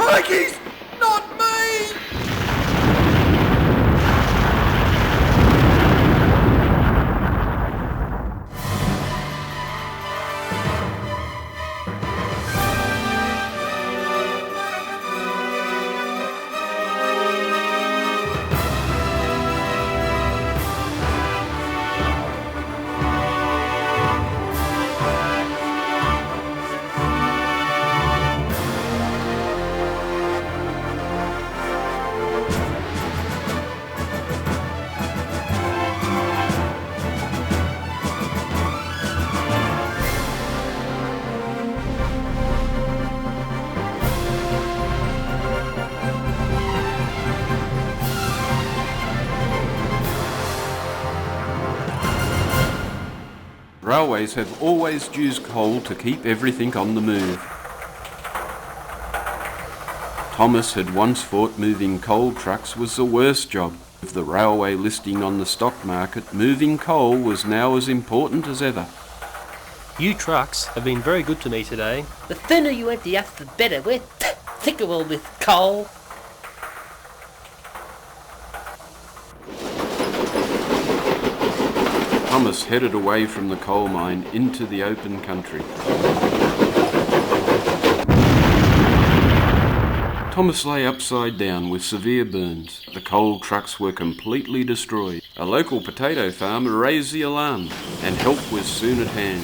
Crikey's not me! Railways have always used coal to keep everything on the move. Thomas had once thought moving coal trucks was the worst job. With the railway listing on the stock market, moving coal was now as important as ever. You trucks have been very good to me today. The thinner you empty us, the better. We're thicker with coal. Thomas headed away from the coal mine into the open country. Thomas lay upside down with severe burns. The coal trucks were completely destroyed. A local potato farmer raised the alarm, and help was soon at hand.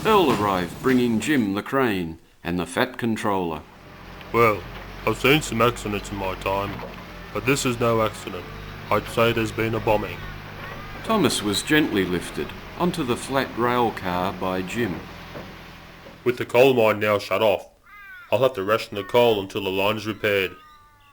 Earl arrived bringing Jim the crane and the fat controller. Well, I've seen some accidents in my time, but this is no accident. I'd say there's been a bombing. Thomas was gently lifted onto the flat rail car by Jim. With the coal mine now shut off, I'll have to ration the coal until the line is repaired.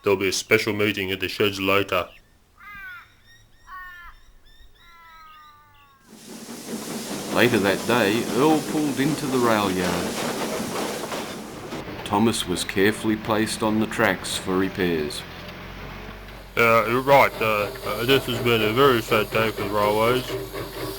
There'll be a special meeting at the sheds later. Later that day, Earl pulled into the rail yard. Thomas was carefully placed on the tracks for repairs. This has been a very sad day for the railways.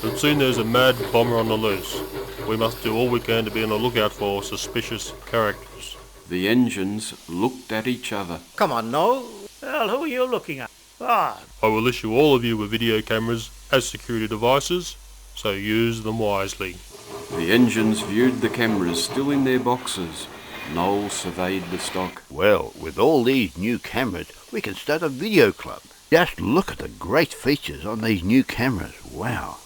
It seems there's a mad bomber on the loose. We must do all we can to be on the lookout for suspicious characters. The engines looked at each other. Come on, Noel. Well, who are you looking at? I will issue all of you with video cameras as security devices, so use them wisely. The engines viewed the cameras still in their boxes. Noel surveyed the stock. Well, with all these new cameras, we can start a video club. Just look at the great features on these new cameras. Wow.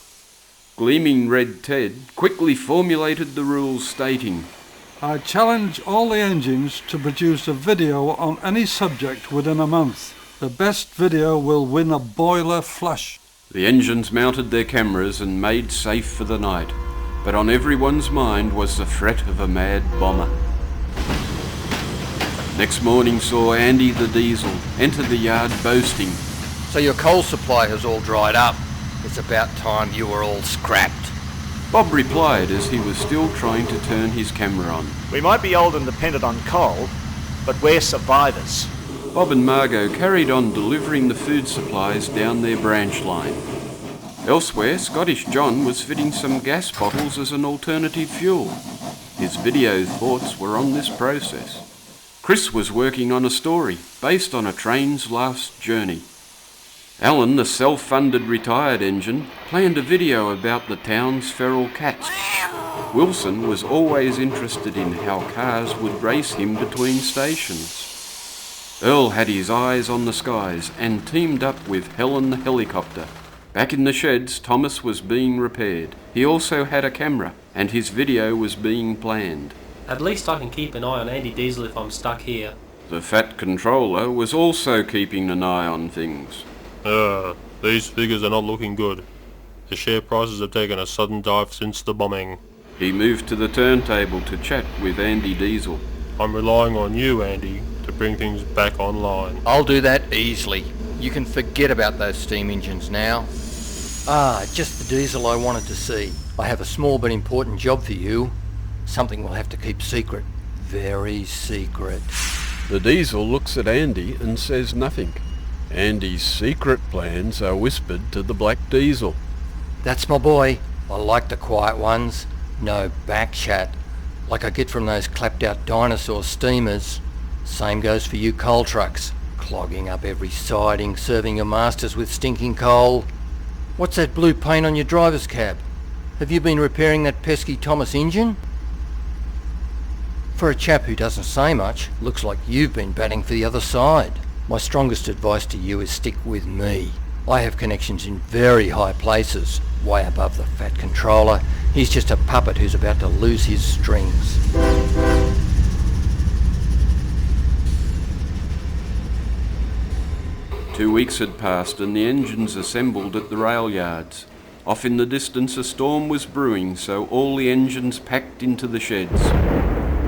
Gleaming Red Ted quickly formulated the rules stating, I challenge all the engines to produce a video on any subject within a month. The best video will win a boiler flush. The engines mounted their cameras and made safe for the night, but on everyone's mind was the threat of a mad bomber. Next morning saw Andy the Diesel enter the yard boasting, So your coal supply has all dried up. It's about time you were all scrapped. Bob replied as he was still trying to turn his camera on. We might be old and dependent on coal, but we're survivors. Bob and Margot carried on delivering the food supplies down their branch line. Elsewhere, Scottish John was fitting some gas bottles as an alternative fuel. His video thoughts were on this process. Chris was working on a story based on a train's last journey. Alan, the self-funded retired engine, planned a video about the town's feral cats. Wilson was always interested in how cars would race him between stations. Earl had his eyes on the skies and teamed up with Helen the helicopter. Back in the sheds, Thomas was being repaired. He also had a camera, and his video was being planned. At least I can keep an eye on Andy Diesel if I'm stuck here. The fat controller was also keeping an eye on things. These figures are not looking good. The share prices have taken a sudden dive since the bombing. He moved to the turntable to chat with Andy Diesel. I'm relying on you, Andy, to bring things back online. I'll do that easily. You can forget about those steam engines now. Just the diesel I wanted to see. I have a small but important job for you. Something we'll have to keep secret. Very secret. The Diesel looks at Andy and says nothing. Andy's secret plans are whispered to the Black Diesel. That's my boy. I like the quiet ones. No back chat, like I get from those clapped out dinosaur steamers. Same goes for you coal trucks, clogging up every siding, serving your masters with stinking coal. What's that blue paint on your driver's cab? Have you been repairing that pesky Thomas engine? For a chap who doesn't say much, looks like you've been batting for the other side. My strongest advice to you is stick with me. I have connections in very high places, way above the fat controller. He's just a puppet who's about to lose his strings. Two weeks had passed and the engines assembled at the rail yards. Off in the distance a storm was brewing, so all the engines packed into the sheds.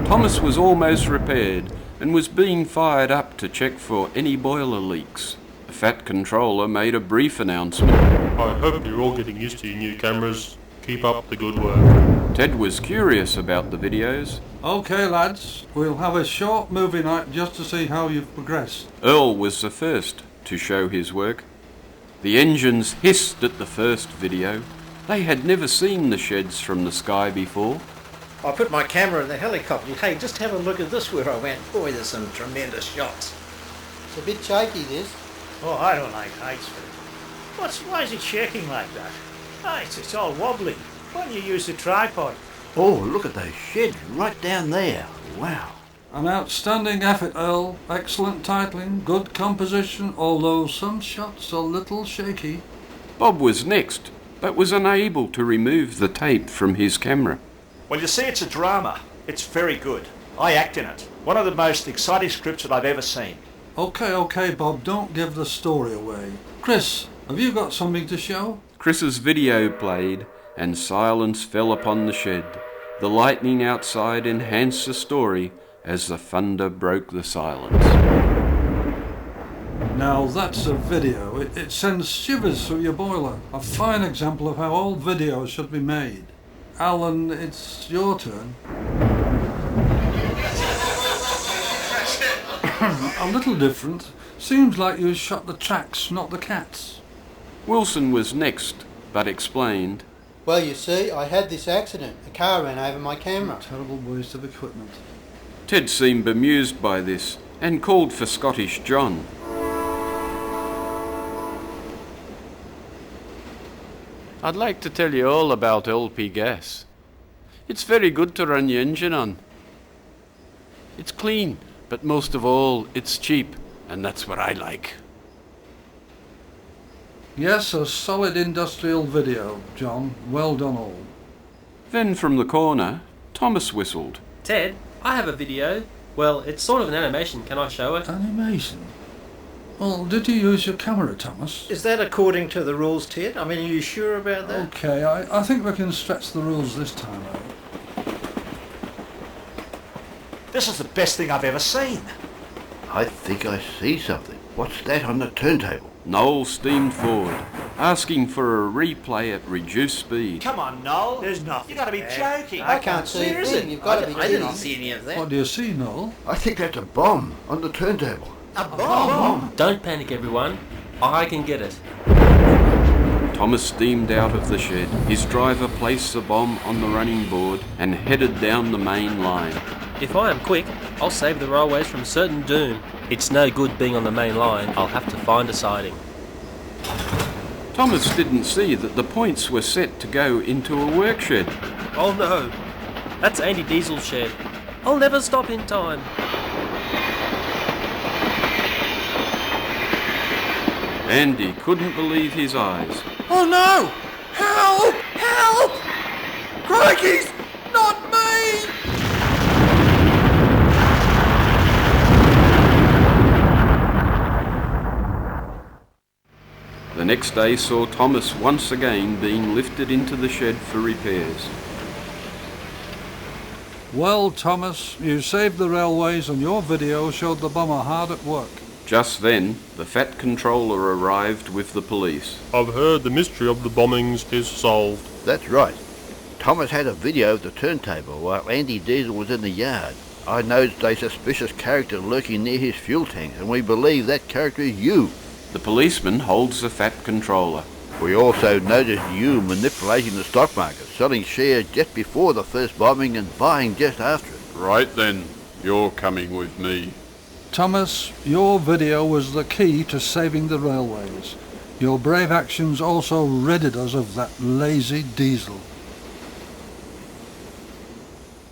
Thomas was almost repaired and was being fired up to check for any boiler leaks. The fat controller made a brief announcement. I hope you're all getting used to your new cameras. Keep up the good work. Ted was curious about the videos. Okay, lads, we'll have a short movie night just to see how you've progressed. Earl was the first to show his work. The engines hissed at the first video. They had never seen the sheds from the sky before. I put my camera in the helicopter. Hey, just have a look at this where I went. Boy, there's some tremendous shots. It's a bit shaky, this. Oh, I don't like heights. Why is it shaking like that? Ah, it's all wobbly. Why don't you use the tripod? Oh, look at those sheds right down there. Wow. An outstanding effort, Earl. Excellent titling, good composition, although some shots a little shaky. Bob was next, but was unable to remove the tape from his camera. Well, you see, it's a drama. It's very good. I act in it. One of the most exciting scripts that I've ever seen. Okay, Bob, don't give the story away. Chris, have you got something to show? Chris's video played, and silence fell upon the shed. The lightning outside enhanced the story as the thunder broke the silence. Now that's a video. It sends shivers through your boiler. A fine example of how all videos should be made. Alan, it's your turn. A little different. Seems like you shot the tracks, not the cats. Wilson was next, but explained. Well, you see, I had this accident. A car ran over my camera. Terrible waste of equipment. Ted seemed bemused by this and called for Scottish John. I'd like to tell you all about LP gas. It's very good to run your engine on. It's clean, but most of all, it's cheap, and that's what I like. Yes, a solid industrial video, John. Well done all. Then from the corner, Thomas whistled. Ted, I have a video. Well, it's sort of an animation. Can I show it? Animation? Well, did you use your camera, Thomas? Is that according to the rules, Ted? I mean, are you sure about that? Okay, I think we can stretch the rules this time out. This is the best thing I've ever seen. I think I see something. What's that on the turntable? Noel steamed forward, asking for a replay at reduced speed. Come on, Noel. There's nothing. You got to be joking. I can't see a thing. You've got to be I kidding. didn't see any of that. What do you see, Noel? I think that's a bomb on the turntable. A bomb? Don't panic, everyone. I can get it. Thomas steamed out of the shed. His driver placed the bomb on the running board and headed down the main line. If I am quick, I'll save the railways from certain doom. It's no good being on the main line. I'll have to find a siding. Thomas didn't see that the points were set to go into a work shed. Oh no! That's Andy Diesel's shed. I'll never stop in time. Andy couldn't believe his eyes. Oh no! Help! Help! Crikey's not me! The next day saw Thomas once again being lifted into the shed for repairs. Well, Thomas, you saved the railways and your video showed the bomber hard at work. Just then, the fat controller arrived with the police. I've heard the mystery of the bombings is solved. That's right. Thomas had a video of the turntable while Andy Diesel was in the yard. I noticed a suspicious character lurking near his fuel tank, and we believe that character is you. The policeman holds the fat controller. We also noticed you manipulating the stock market, selling shares just before the first bombing and buying just after it. Right then, you're coming with me. Thomas, your video was the key to saving the railways. Your brave actions also ridded us of that lazy diesel.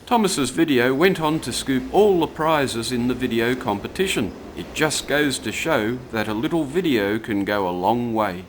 Thomas's video went on to scoop all the prizes in the video competition. It just goes to show that a little video can go a long way.